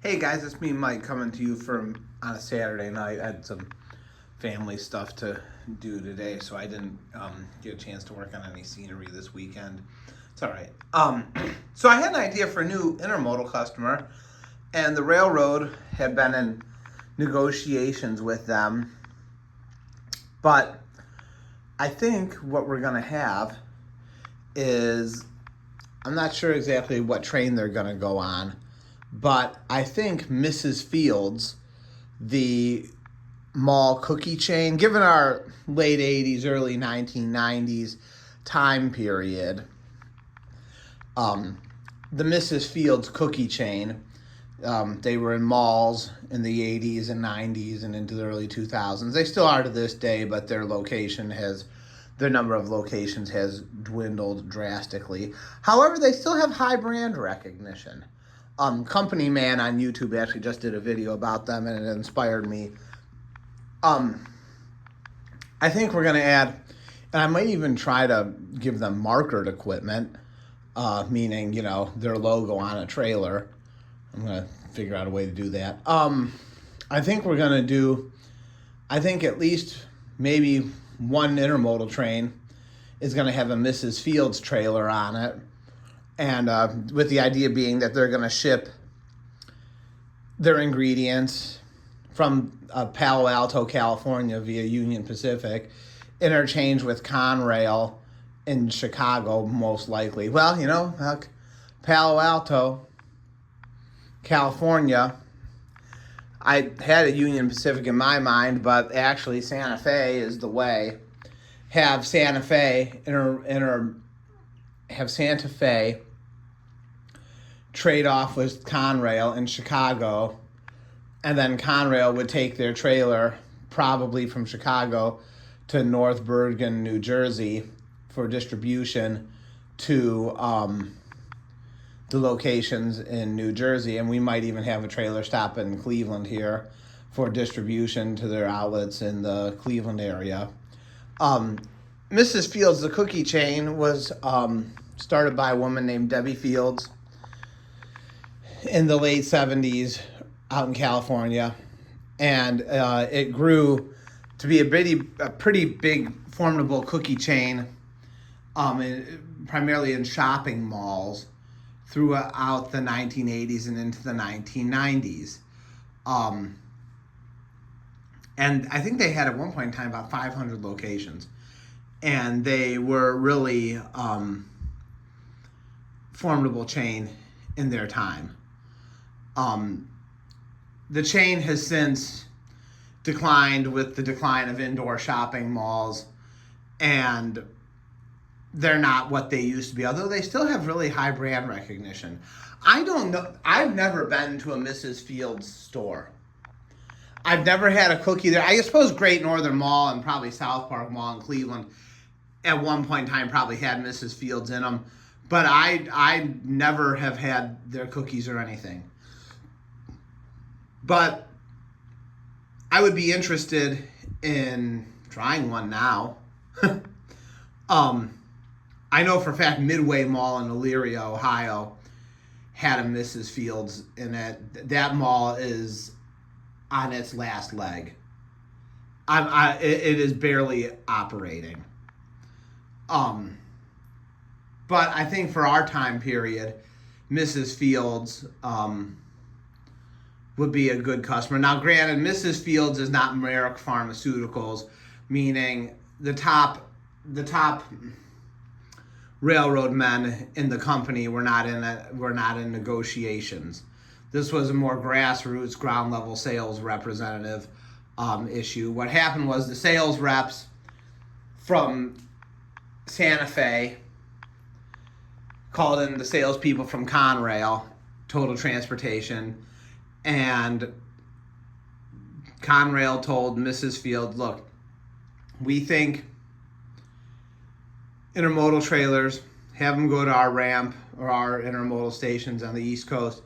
Hey guys, it's me, Mike, coming to you from on a Saturday night. I had some family stuff to do today, so I didn't get a chance to work on any scenery this weekend. It's all right. So I had an idea for a new intermodal customer, and the railroad had been in negotiations with them. But I think what we're going to have is, I'm not sure exactly what train they're going to go on, but I think Mrs.Fields, the mall cookie chain, given our late 80s, early 1990s time period, the Mrs.Fields cookie chain, they were in malls in the 80s and 90s and into the early 2000s. They still are to this day, but their number of locations has dwindled drastically. However, they still have high brand recognition. Company Man on YouTube actually just did a video about them, and it inspired me. I think we're going to add, and I might even try to give them markered equipment, meaning, their logo on a trailer. I'm going to figure out a way to do that. I think we're going to do, at least maybe one intermodal train is going to have a Mrs.Fields trailer on it. And with the idea being that they're going to ship their ingredients from Palo Alto, California via Union Pacific, interchange with Conrail in Chicago, most likely. Well, Palo Alto, California, I had a Union Pacific in my mind, but actually Santa Fe is the way. Have Santa Fe trade off with Conrail in Chicago, and then Conrail would take their trailer probably from Chicago to North Bergen, New Jersey for distribution to the locations in New Jersey, and we might even have a trailer stop in Cleveland here for distribution to their outlets in the Cleveland area. Mrs.Fields, the cookie chain, was started by a woman named Debbie Fields in the late 70s out in California, and it grew to be a pretty big, formidable cookie chain, primarily in shopping malls throughout the 1980s and into the 1990s. And I think they had at one point in time about 500 locations, and they were really formidable chain in their time. The chain has since declined with the decline of indoor shopping malls, and they're not what they used to be, although they still have really high brand recognition. I don't know. I've never been to a Mrs.Fields store. I've never had a cookie there. I suppose Great Northern Mall and probably South Park Mall in Cleveland at one point in time probably had Mrs.Fields in them, but I never have had their cookies or anything. But I would be interested in trying one now. I know for a fact Midway Mall in Elyria, Ohio had a Mrs.Fields in it. That mall is on its last leg. It is barely operating. But I think for our time period, Mrs.Fields would be a good customer. Now, granted, Mrs.Fields is not Merrick Pharmaceuticals, meaning the top railroad men in the company were not in negotiations. This was a more grassroots, ground level sales representative issue. What happened was the sales reps from Santa Fe called in the salespeople from Conrail Total Transportation, and Conrail told Mrs.Fields, look, we think intermodal trailers, have them go to our ramp or our intermodal stations on the East Coast,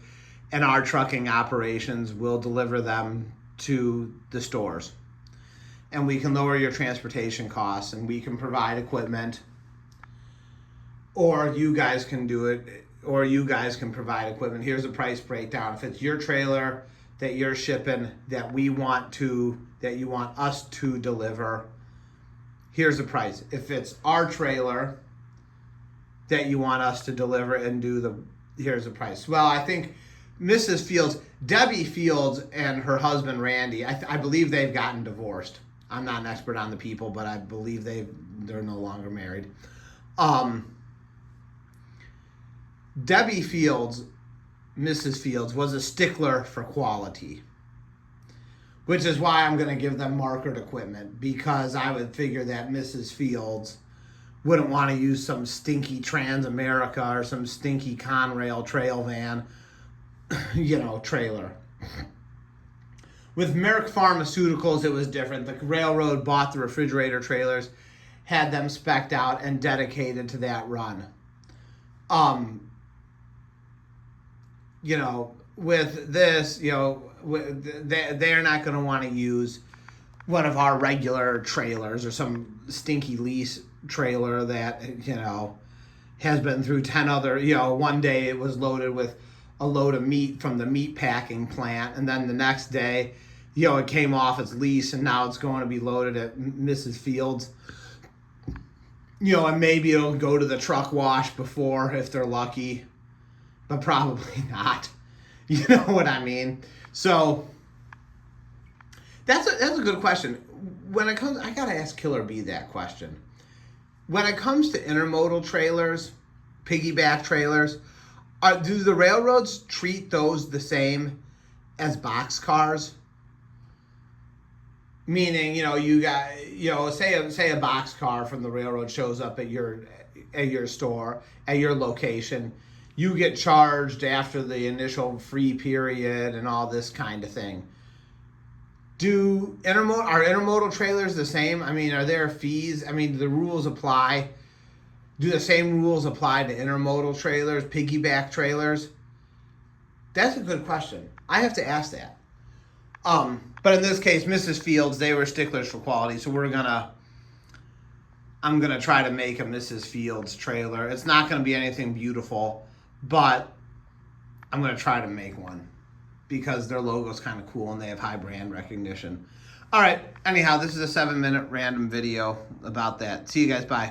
and our trucking operations will deliver them to the stores. And we can lower your transportation costs, and we can provide equipment, or you guys can do it, or you guys can provide equipment. Here's a price breakdown. If it's your trailer that you're shipping that you want us to deliver, here's the price. If it's our trailer that you want us to deliver and here's the price. Well, I think Mrs. Fields, Debbie Fields and her husband Randy, I believe they've gotten divorced. I'm not an expert on the people, but I believe they're no longer married. Debbie Fields, Mrs. Fields, was a stickler for quality, which is why I'm going to give them marketed equipment, because I would figure that Mrs. Fields wouldn't want to use some stinky Trans-America or some stinky Conrail trail van, trailer. With Merck Pharmaceuticals, it was different. The railroad bought the refrigerator trailers, had them spec'd out and dedicated to that run. With this, they're not going to want to use one of our regular trailers or some stinky lease trailer that, has been through 10 other, one day it was loaded with a load of meat from the meat packing plant, and then the next day, it came off its lease, and now it's going to be loaded at Mrs. Fields. And maybe it'll go to the truck wash before, if they're lucky, but probably not. You know what I mean? So that's a good question. When it comes, I gotta ask Killer B that question. When it comes to intermodal trailers, piggyback trailers, do the railroads treat those the same as box cars? Meaning, you got, say a box car from the railroad shows up at your store, at your location. You get charged after the initial free period and all this kind of thing. Are intermodal trailers the same? I mean, are there fees? I mean, do the rules apply? Do the same rules apply to intermodal trailers, piggyback trailers? That's a good question. I have to ask that. But in this case, Mrs. Fields, they were sticklers for quality, so I'm gonna try to make a Mrs. Fields trailer. It's not gonna be anything beautiful, but I'm gonna try to make one because their logo's kind of cool and they have high brand recognition. All right, anyhow, this is a 7-minute random video about that. See you guys, bye.